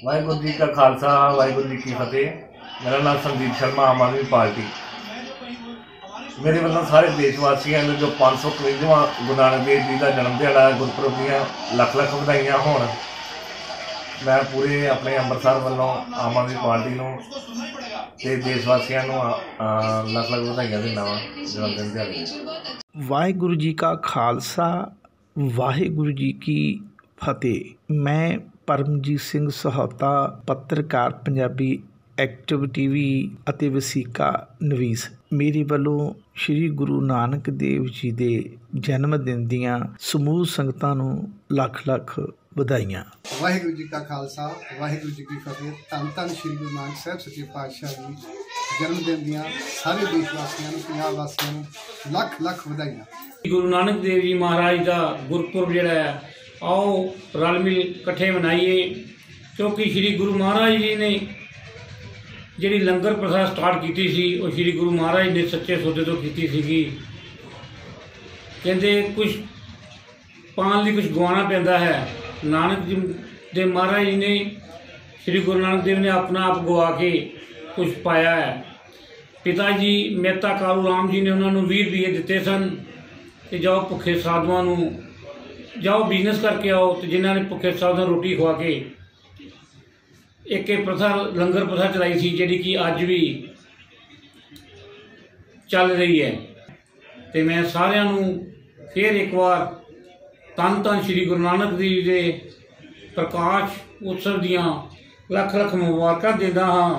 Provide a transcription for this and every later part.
वाहिगुरू जी का खालसा वाहिगुरू जी की फतेह। मेरा नाम संदीप शर्मा, आम आदमी पार्टी। मेरे वालों सारे देशवासियों ने जो 551वां गुरु नानक देव जी का जन्म दिहाड़ा गुरपुरब दियां लख लख वधाइयां होण। मैं पूरे अपने अंमृतसर वालों आम आदमी पार्टी नूं ते देशवासियों नूं लख लख वधाइयां दिंदा वां जन्मदिन दिहाड़े। वाहिगुरू जी का खालसा वाहिगुरू जी की फतेह। मैं परमजीत सिंह सहोता, पत्रकार पंजाबी एक्टिव टीवी ਅਤੇ ਵਸੀਕਾ ਨਵੀਸ। ਮੇਰੇ ਵੱਲੋਂ ਸ਼੍ਰੀ ਗੁਰੂ ਨਾਨਕ ਦੇਵ ਜੀ ਦੇ ਜਨਮ ਦਿਨ ਦੀਆਂ ਸਮੂਹ ਸੰਗਤਾਂ ਨੂੰ ਲੱਖ ਲੱਖ ਵਧਾਈਆਂ। ਵਾਹਿਗੁਰੂ ਜੀ ਕਾ ਖਾਲਸਾ ਵਾਹਿਗੁਰੂ ਜੀ ਕੀ ਫਤਿਹ। ਧੰਨ ਧੰਨ ਸ਼੍ਰੀ ਗੁਰੂ ਨਾਨਕ ਸਾਹਿਬ ਸੱਚੇ ਪਾਤਸ਼ਾਹ ਜੀ ਜਨਮ ਦਿਨ ਦੀਆਂ ਸਾਰੇ ਦੇਸ਼ ਵਾਸੀਆਂ ਨੂੰ, ਪੰਜਾਬ ਵਾਸੀਆਂ ਨੂੰ ਲੱਖ ਲੱਖ ਵਧਾਈਆਂ। ਗੁਰੂ ਨਾਨਕ ਦੇਵ ਜੀ ਮਹਾਰਾਜ ਦਾ ਗੁਰਪੁਰਬ ਜਿਹੜਾ ਹੈ आओ रल मिल इकट्ठे मनाइए, क्योंकि श्री गुरु महाराज जी ने जी लंगर प्रथा स्टार्ट की सी और श्री गुरु महाराज ने सच्चे सौदे तो की सी। कहते कुछ पाने लिए कुछ गवाना पैंदा है। नानक जी दे महाराज जी ने श्री गुरु नानक देव ने अपना आप गवा के कुछ पाया है। पिता जी मेहता कालू राम जी ने उन्होंने 20 रुपये दिते सन कि जाओ भुखे साधुओं जाओ बिजनेस करके आओ, तो जिन्होंने भुखे साधुओं रोटी खुआ के एक प्रथा लंगर प्रथा चलाई थी जी कि अज भी चल रही है। तो मैं सारिਆਂ ਨੂੰ फिर एक बार धन धन श्री गुरु नानक देव जी के प्रकाश उत्सव दियां लख लख मुबारकां दिंदा हां।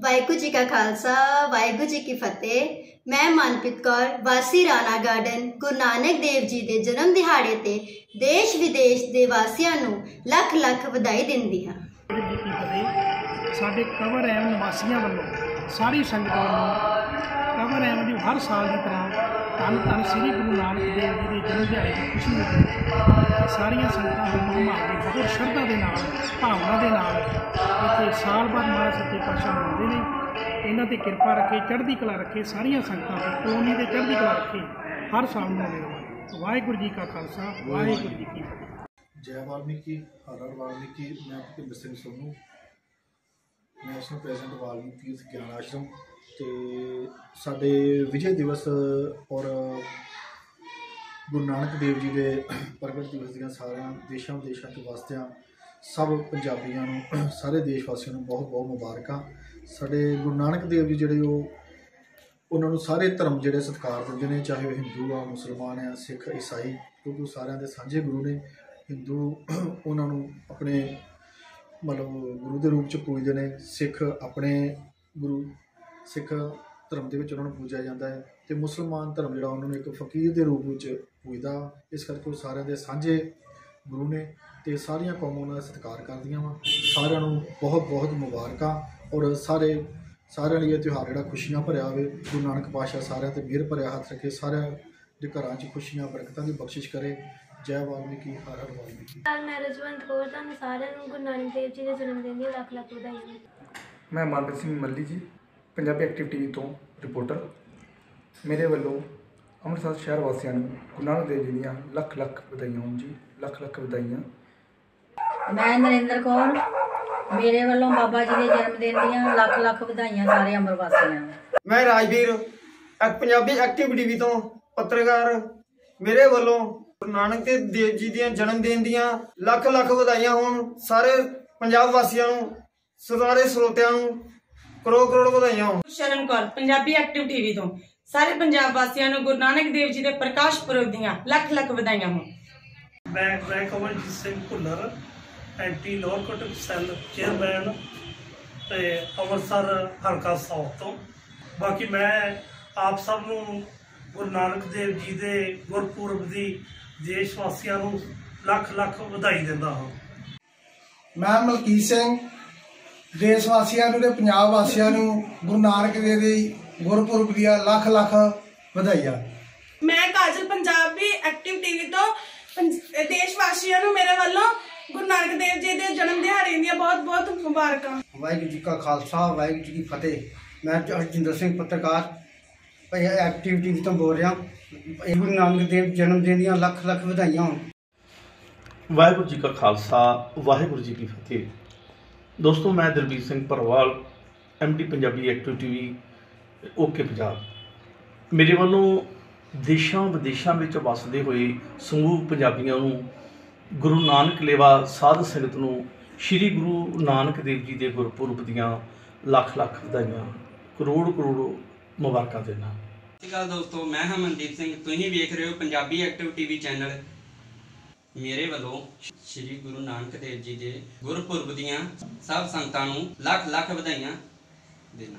वाहिगुरू जी का खालसा वाहिगुरू जी की फतेह। मैं मनप्रीत कौर वासी राणा गार्डन गुरु नानक देव जी के जन्म दिहाड़े ते देश विदेश के वासियों को लख लख वधाई दिंदी हां। साडे कवर एम निवासियों वालों सारी संगत वालों कवर एम की हर साल की तरह धन धन श्री गुरु नानक देव जी के जन्म दिहाड़े की खुशी में सारिया संगतां वालों महाराज बहुत श्रद्धा के नाल भावना के नाल इत्थे साल बाद महाराज सच्चे पातशाह मनाते हैं। इन्हां ते कृपा रखे, चढ़दी कला रखे, सारिया संगतां ते कलोनी ते चढ़दी कला रखे, हर साल मनावे। वाहिगुरू जी का खालसा वाहिगुरू जी की फतेह। जय वाल्मीकि, हर हर वाल्मीकि। मैं भुपिंदर सिंह सोनू, नैशनल प्रेजिडेंट वाल्मीकि तीर्थ ज्ञान आश्रम। तो साडे विजय दिवस और गुरु नानक देव जी के प्रगट दिवस दियां सारियां देशों विदेशों के वास्ते सब पंजाबियों नूं सारे देशवासियों नूं बहुत बहुत मुबारकां। साडे गुरु नानक देव जी जिहड़े उन्होंने सारे धर्म जिहड़े सत्कार दिंदे ने, चाहे वह हिंदू आ, मुसलमान आ, सिख, ईसाई, क्योंकि सारियां दे सांझे गुरु ने। हिंदू उन्होंने अपने मतलब गुरु के रूप च पूजते हैं, सिख अपने गुरु सिख धर्म के उन्होंने पूजा जाता है, तो मुसलमान धर्म जो उन्होंने एक फकीर के रूप में पूजता। इस करके सारे दे सांझे गुरु ने, तो सारिया कौमां उन्होंने सत्कार करदियां वा। सारिਆਂ ਨੂੰ बहुत बहुत मुबारकां और सारे सारिਆਂ लिए त्यौहार जिहड़ा खुशियां भरिया होवे। गुरु नानक पातशाह सारिਆਂ ते मेहर भरिया हथ रखे, सारिਆਂ ਦੇ ਘਰਾਂ 'ਚ खुशियां बरकतां की बख्शिश करे। जय वाल्मीकि, हर हर वाल्मीकि। मैं रजवंत कौर, तुहानूं सारिਆਂ ਨੂੰ गुरु नानक देव जी के जन्मदिन दी लख लख ਵਧਾਈਆਂ। मैं मनप्रीत सिंह मल्ली जी, पंजाबी एक्टिव टीवी तो रिपोर्टर। मेरे वालों अमृतसर शहर वासियों को गुरु नानक देव जी दी लख लख ਵਧਾਈਆਂ होण जी, लख लख ਵਧਾਈਆਂ। मैं नरेंद्र कौर, मेरे वालों बाबा जी के जन्मदिन दी लख लख ਵਧਾਈਆਂ सारे अमर वासियों। मैं राजवीर पंजाबी एक्टिव टीवी तो पत्रकार। मेरे वालों गुरु नानक देव जी दी जन्मदिन दी लख लख ਵਧਾਈਆਂ होण सारे पंजाब वासियों को, सारे ਸਰੋਤਿਆਂ ਨੂੰ करोड़ करोड़ ਵਧਾਈਆਂ होण। शरण कौर पंजाबी एक्टिव टीवी तो सारे पंजाब वासियों को गुरु नानक देव जी के प्रकाश पुरब दी लख लख ਵਧਾਈਆਂ होण। मैं Kamaljeet Singh Bhullar, anti lower court cell chairman Amritsar हल्का साउथ तो। बाकी मैं आप सब नूं गुरु नानक देव जी के गुरपुरब की देश वासियों को लख लख ਵਧਾਈ दिंदा हां। मैं मलकीत सिंह देश वासियों को, पंजाब वासियों को गुरु नानक देव जी गुरपुरब दी लख लख ਵਧਾਈਆਂ। मैं काजल पंजाबी एक्टिव टीवी तो ਦੇਸ਼ ਵਾਸੀਆਂ ਨੂੰ ਮੇਰੇ ਵੱਲੋਂ ਗੁਰੂ ਨਾਨਕ ਦੇਵ ਜੀ ਦੇ ਜਨਮ ਦਿਹਾੜੇ ਦੀਆਂ ਬਹੁਤ ਬਹੁਤ ਮੁਬਾਰਕਾਂ। ਵਾਹਿਗੁਰੂ ਜੀ ਕਾ ਖਾਲਸਾ ਵਾਹਿਗੁਰੂ ਜੀ ਕੀ ਫਤਿਹ। ਮੈਂ ਹਰਜਿੰਦਰ ਸਿੰਘ ਪੱਤਰਕਾਰ ਭਾਈ ਐਕਟੀਵਿਟੀ ਤੋਂ ਬੋਲ ਰਿਹਾ। ਗੁਰੂ ਨਾਨਕ ਦੇਵ ਜਨਮ ਦਿਨ ਦੀਆਂ ਲੱਖ ਲੱਖ ਵਧਾਈਆਂ ਹੋਣ। ਵਾਹਿਗੁਰੂ ਜੀ ਕਾ ਖਾਲਸਾ ਵਾਹਿਗੁਰੂ ਜੀ ਕੀ ਫਤਿਹ। ਦੋਸਤੋ, ਮੈਂ Dalbir Singh Bharowal, MD Punjabi active TV okay Punjab. ਮੇਰੇ ਵੱਲੋਂ ਦੇਸ਼ਾਂ ਵਿਦੇਸ਼ਾਂ ਵਿੱਚ ਵੱਸਦੇ ਹੋਏ ਸਮੂਹ ਪੰਜਾਬੀਆਂ ਨੂੰ ਗੁਰੂ ਨਾਨਕ ਲੇਵਾ ਸਾਧ ਸੰਗਤ ਨੂੰ ਸ਼੍ਰੀ ਗੁਰੂ ਨਾਨਕ ਦੇਵ ਜੀ ਦੇ ਗੁਰਪੁਰਬ ਦੀਆਂ ਲੱਖ ਲੱਖ ਵਧਾਈਆਂ, ਕਰੋੜ ਕਰੋੜ ਮੁਬਾਰਕਾਂ ਦੇਣਾ। ਸਤਿ ਸ਼੍ਰੀ ਅਕਾਲ ਦੋਸਤੋ, ਮੈਂ ਹਾਂ ਮਨਦੀਪ ਸਿੰਘ। ਤੁਸੀਂ ਵੇਖ ਰਹੇ ਹੋ ਪੰਜਾਬੀ ਐਕਟਿਵ TV ਚੈਨਲ। ਮੇਰੇ ਵੱਲੋਂ ਸ਼੍ਰੀ ਗੁਰੂ ਨਾਨਕ ਦੇਵ ਜੀ ਦੇ ਗੁਰਪੁਰਬ ਦੀਆਂ ਸਭ ਸੰਗਤਾਂ ਨੂੰ ਲੱਖ ਲੱਖ ਵਧਾਈਆਂ ਦੇਣਾ।